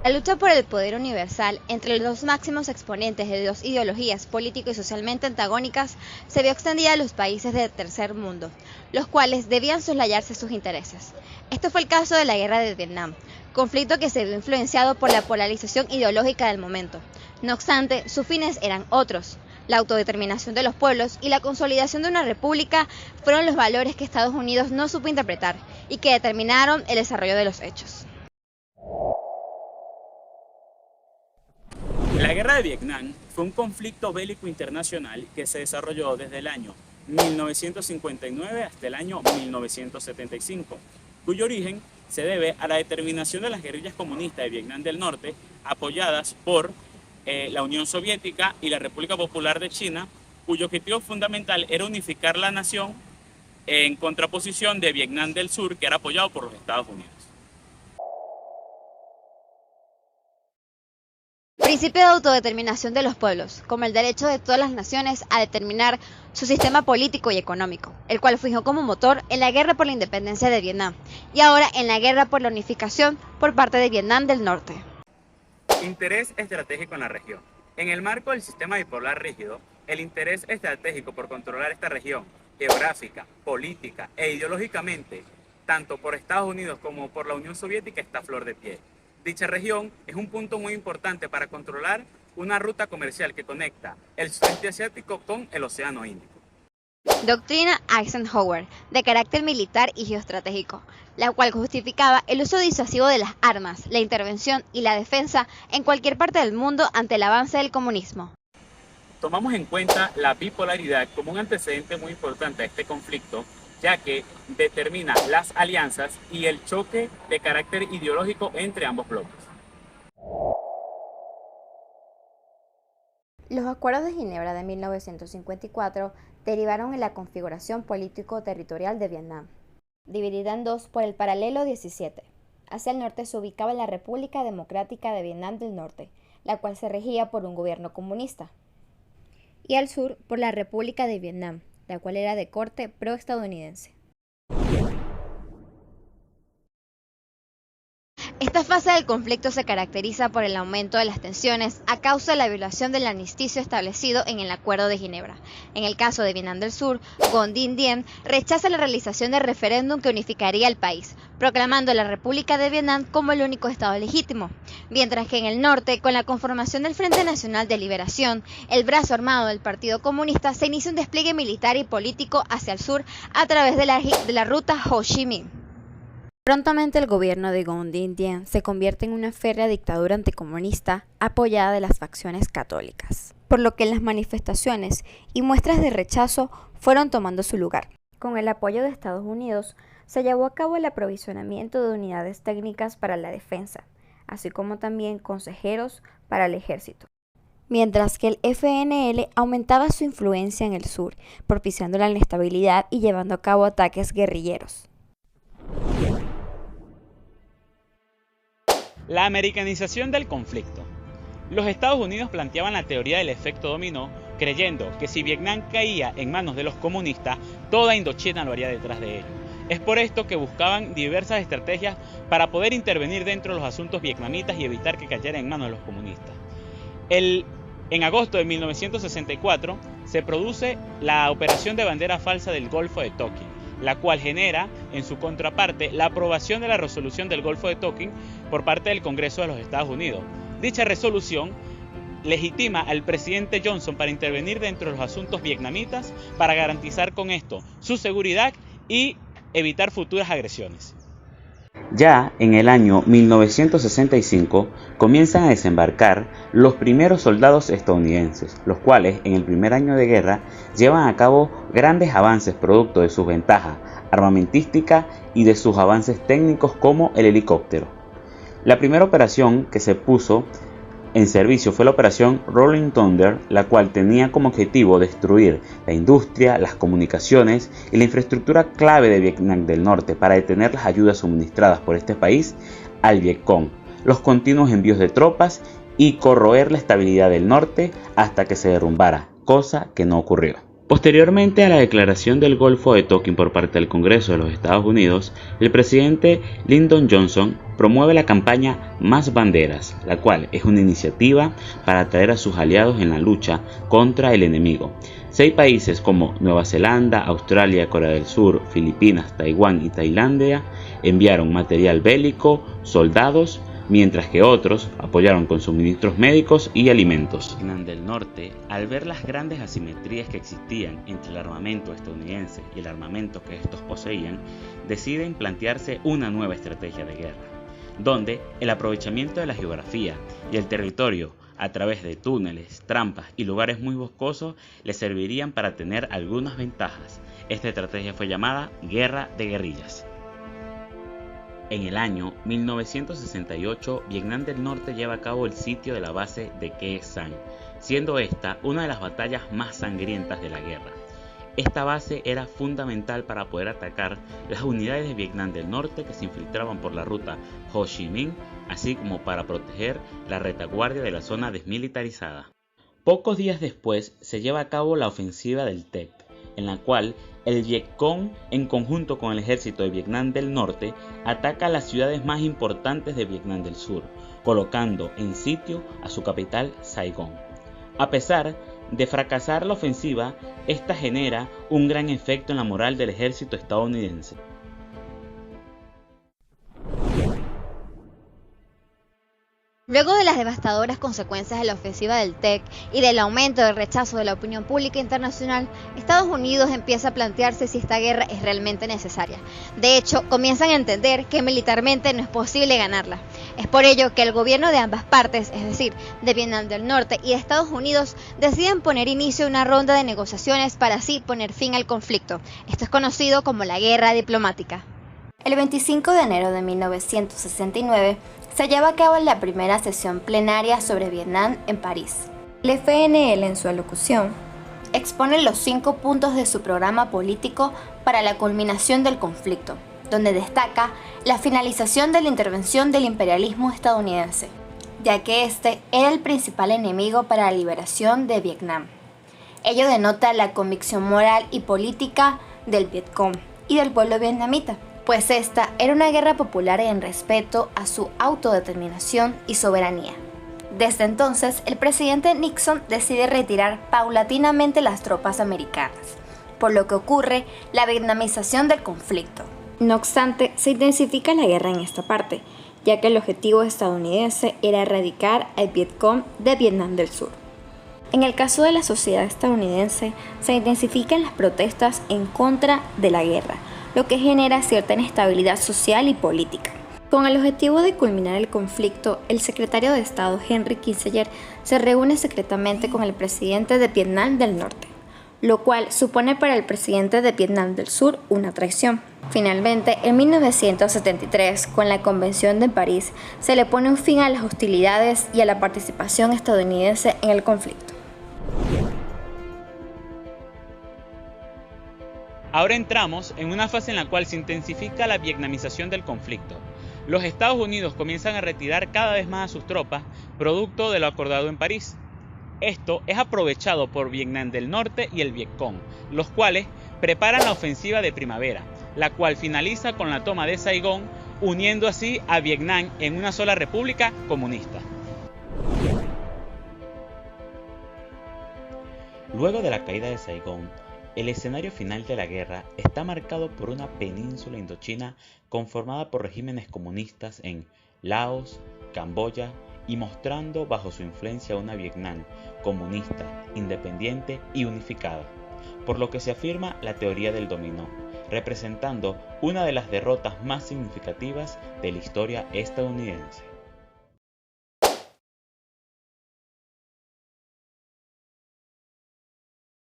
La lucha por el poder universal entre los dos máximos exponentes de dos ideologías político y socialmente antagónicas se vio extendida a los países del tercer mundo, los cuales debían soslayarse sus intereses. Este fue el caso de la Guerra de Vietnam, conflicto que se vio influenciado por la polarización ideológica del momento. No obstante, sus fines eran otros. La autodeterminación de los pueblos y la consolidación de una república fueron los valores que Estados Unidos no supo interpretar y que determinaron el desarrollo de los hechos. La Guerra de Vietnam fue un conflicto bélico internacional que se desarrolló desde el año 1959 hasta el año 1975, cuyo origen se debe a la determinación de las guerrillas comunistas de Vietnam del Norte, apoyadas por la Unión Soviética y la República Popular de China, cuyo objetivo fundamental era unificar la nación en contraposición de Vietnam del Sur, que era apoyado por los Estados Unidos. Principio de autodeterminación de los pueblos, como el derecho de todas las naciones a determinar su sistema político y económico, el cual fijó como motor en la guerra por la independencia de Vietnam y ahora en la guerra por la unificación por parte de Vietnam del Norte. Interés estratégico en la región. En el marco del sistema bipolar rígido, el interés estratégico por controlar esta región, geográfica, política e ideológicamente, tanto por Estados Unidos como por la Unión Soviética, está a flor de piel. Dicha región es un punto muy importante para controlar una ruta comercial que conecta el sudeste asiático con el Océano Índico. Doctrina Eisenhower, de carácter militar y geoestratégico, la cual justificaba el uso disuasivo de las armas, la intervención y la defensa en cualquier parte del mundo ante el avance del comunismo. Tomamos en cuenta la bipolaridad como un antecedente muy importante a este conflicto, ya que determina las alianzas y el choque de carácter ideológico entre ambos bloques. Los acuerdos de Ginebra de 1954 derivaron en la configuración político-territorial de Vietnam, dividida en dos por el paralelo 17. Hacia el norte se ubicaba la República Democrática de Vietnam del Norte, la cual se regía por un gobierno comunista, y al sur por la República de Vietnam, la cual era de corte pro-estadounidense. Esta fase del conflicto se caracteriza por el aumento de las tensiones a causa de la violación del armisticio establecido en el Acuerdo de Ginebra. En el caso de Vietnam del Sur, Ngo Dinh Diem rechaza la realización del referéndum que unificaría el país, proclamando la República de Vietnam como el único estado legítimo, mientras que en el norte, con la conformación del Frente Nacional de Liberación, el brazo armado del Partido Comunista, se inicia un despliegue militar y político hacia el sur a través de la ruta Ho Chi Minh. Prontamente el gobierno de Ngo Dinh Diem se convierte en una férrea dictadura anticomunista apoyada de las facciones católicas, por lo que las manifestaciones y muestras de rechazo fueron tomando su lugar. Con el apoyo de Estados Unidos se llevó a cabo el aprovisionamiento de unidades técnicas para la defensa, así como también consejeros para el ejército, mientras que el FNL aumentaba su influencia en el sur, propiciando la inestabilidad y llevando a cabo ataques guerrilleros. La americanización del conflicto. Los Estados Unidos planteaban la teoría del efecto dominó, creyendo que si Vietnam caía en manos de los comunistas, toda Indochina lo haría detrás de ellos. Es por esto que buscaban diversas estrategias para poder intervenir dentro de los asuntos vietnamitas y evitar que cayera en manos de los comunistas. En agosto de 1964 se produce la operación de bandera falsa del Golfo de Tonkin, la cual genera, en su contraparte, la aprobación de la resolución del Golfo de Tonkin por parte del Congreso de los Estados Unidos. Dicha resolución legitima al presidente Johnson para intervenir dentro de los asuntos vietnamitas para garantizar con esto su seguridad y evitar futuras agresiones. Ya en el año 1965 comienzan a desembarcar los primeros soldados estadounidenses, los cuales en el primer año de guerra llevan a cabo grandes avances producto de sus ventajas armamentísticas y de sus avances técnicos como el helicóptero. La primera operación que se puso en servicio fue la operación Rolling Thunder, la cual tenía como objetivo destruir la industria, las comunicaciones y la infraestructura clave de Vietnam del Norte para detener las ayudas suministradas por este país al Vietcong, los continuos envíos de tropas y corroer la estabilidad del norte hasta que se derrumbara, cosa que no ocurrió. Posteriormente a la declaración del Golfo de Tonkin por parte del Congreso de los Estados Unidos, el presidente Lyndon Johnson promueve la campaña Más Banderas, la cual es una iniciativa para atraer a sus aliados en la lucha contra el enemigo. 6 países como Nueva Zelanda, Australia, Corea del Sur, Filipinas, Taiwán y Tailandia enviaron material bélico, soldados, mientras que otros apoyaron con suministros médicos y alimentos. Vietnam del Norte, al ver las grandes asimetrías que existían entre el armamento estadounidense y el armamento que estos poseían, deciden plantearse una nueva estrategia de guerra, donde el aprovechamiento de la geografía y el territorio a través de túneles, trampas y lugares muy boscosos les servirían para tener algunas ventajas. Esta estrategia fue llamada Guerra de Guerrillas. En el año 1968, Vietnam del Norte lleva a cabo el sitio de la base de Khe Sanh, siendo esta una de las batallas más sangrientas de la guerra. Esta base era fundamental para poder atacar las unidades de Vietnam del Norte que se infiltraban por la ruta Ho Chi Minh, así como para proteger la retaguardia de la zona desmilitarizada. Pocos días después se lleva a cabo la ofensiva del Tep, en la cual el Vietcong, en conjunto con el ejército de Vietnam del Norte, ataca las ciudades más importantes de Vietnam del Sur, colocando en sitio a su capital, Saigón. A pesar de fracasar la ofensiva, esta genera un gran efecto en la moral del ejército estadounidense. Luego de las devastadoras consecuencias de la ofensiva del TEC y del aumento del rechazo de la opinión pública internacional, Estados Unidos empieza a plantearse si esta guerra es realmente necesaria. De hecho, comienzan a entender que militarmente no es posible ganarla. Es por ello que el gobierno de ambas partes, es decir, de Vietnam del Norte y de Estados Unidos, deciden poner inicio a una ronda de negociaciones para así poner fin al conflicto. Esto es conocido como la guerra diplomática. El 25 de enero de 1969 se lleva a cabo la primera sesión plenaria sobre Vietnam en París. El FNL, en su alocución, expone los 5 puntos de su programa político para la culminación del conflicto, donde destaca la finalización de la intervención del imperialismo estadounidense, ya que este era el principal enemigo para la liberación de Vietnam. Ello denota la convicción moral y política del Vietcong y del pueblo vietnamita, pues esta era una guerra popular en respeto a su autodeterminación y soberanía. Desde entonces, el presidente Nixon decide retirar paulatinamente las tropas americanas, por lo que ocurre la vietnamización del conflicto. No obstante, se intensifica la guerra en esta parte, ya que el objetivo estadounidense era erradicar al Vietcong de Vietnam del Sur. En el caso de la sociedad estadounidense, se intensifican las protestas en contra de la guerra, lo que genera cierta inestabilidad social y política. Con el objetivo de culminar el conflicto, el secretario de Estado Henry Kissinger se reúne secretamente con el presidente de Vietnam del Norte, lo cual supone para el presidente de Vietnam del Sur una traición. Finalmente, en 1973, con la Convención de París, se le pone un fin a las hostilidades y a la participación estadounidense en el conflicto. Ahora entramos en una fase en la cual se intensifica la vietnamización del conflicto. Los Estados Unidos comienzan a retirar cada vez más a sus tropas, producto de lo acordado en París. Esto es aprovechado por Vietnam del Norte y el Vietcong, los cuales preparan la ofensiva de primavera, la cual finaliza con la toma de Saigón, uniendo así a Vietnam en una sola república comunista. Luego de la caída de Saigón, el escenario final de la guerra está marcado por una península indochina conformada por regímenes comunistas en Laos, Camboya y mostrando bajo su influencia una Vietnam comunista, independiente y unificada, por lo que se afirma la teoría del dominó, representando una de las derrotas más significativas de la historia estadounidense.